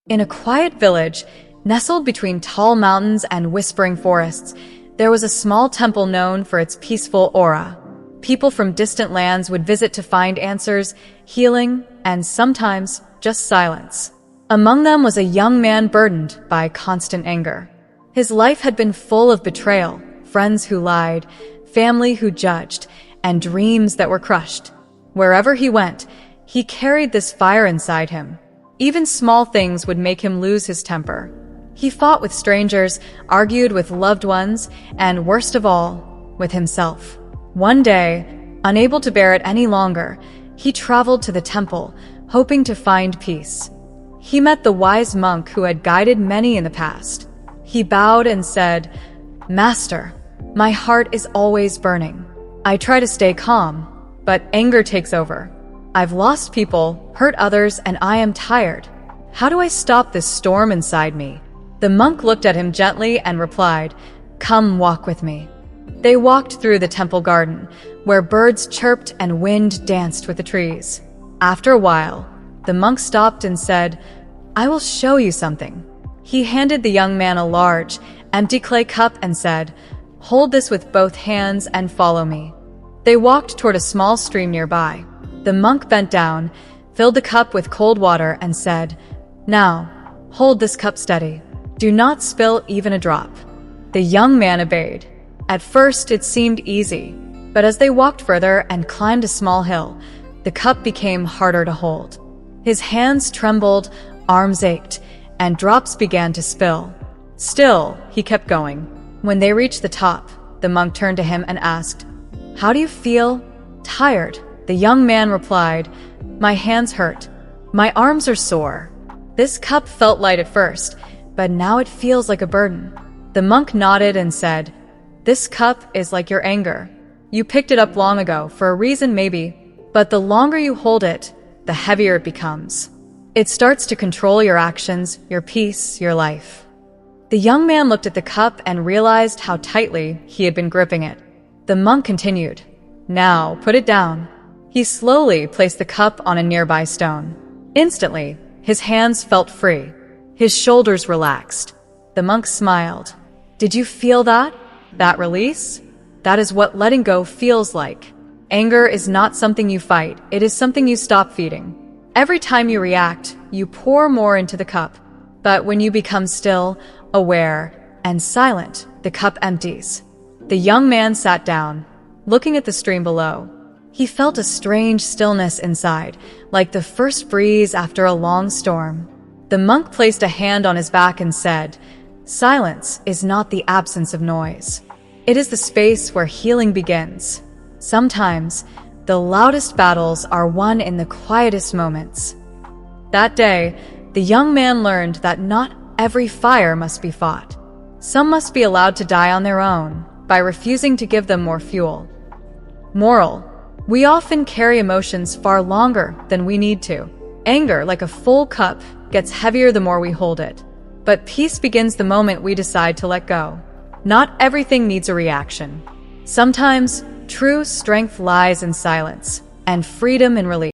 In a quiet village, nestled between tall mountains and whispering forests, there was a small temple known for its peaceful aura. People from distant lands would visit to find answers, healing, and sometimes just silence. Among them was a young man burdened by constant anger. His life had been full of betrayal, friends who lied, family who judged, and dreams that were crushed. Wherever he went, he carried this fire inside him. Even small things would make him lose his temper. He fought with strangers, argued with loved ones, and worst of all, with himself. One day, unable to bear it any longer, he traveled to the temple, hoping to find peace. He met the wise monk who had guided many in the past. He bowed and said, "Master, my heart is always burning. I try to stay calm, but anger takes over. I've lost people, hurt others, and I am tired. How do I stop this storm inside me?" The monk looked at him gently and replied, "Come walk with me." They walked through the temple garden, where birds chirped and wind danced with the trees. After a while, the monk stopped and said, "I will show you something." He handed the young man a large, empty clay cup and said, "Hold this with both hands and follow me." They walked toward a small stream nearby. The monk bent down, filled the cup with cold water, and said, "Now, hold this cup steady. Do not spill even a drop." The young man obeyed. At first, it seemed easy, but as they walked further and climbed a small hill, the cup became harder to hold. His hands trembled, arms ached, and drops began to spill. Still, he kept going. When they reached the top, the monk turned to him and asked, "How do you feel?" "Tired." The young man replied, "My hands hurt. My arms are sore." This cup felt light at first, but now it feels like a burden. The monk nodded and said, "This cup is like your anger. You picked it up long ago, for a reason maybe, but the longer you hold it, the heavier it becomes. It starts to control your actions, your peace, your life." The young man looked at the cup and realized how tightly he had been gripping it. The monk continued, "Now, put it down." He slowly placed the cup on a nearby stone. Instantly, his hands felt free. His shoulders relaxed. The monk smiled. "Did you feel that? That release? That is what letting go feels like. Anger is not something you fight, it is something you stop feeding. Every time you react, you pour more into the cup. But when you become still, aware, and silent, the cup empties." The young man sat down, looking at the stream below. He felt a strange stillness inside, like the first breeze after a long storm. The monk placed a hand on his back and said, "Silence is not the absence of noise. It is the space where healing begins. Sometimes, the loudest battles are won in the quietest moments." That day, the young man learned that not every fire must be fought. Some must be allowed to die on their own, by refusing to give them more fuel. Moral: we often carry emotions far longer than we need to. Anger, like a full cup, gets heavier the more we hold it. But peace begins the moment we decide to let go. Not everything needs a reaction. Sometimes, true strength lies in silence, and freedom in release.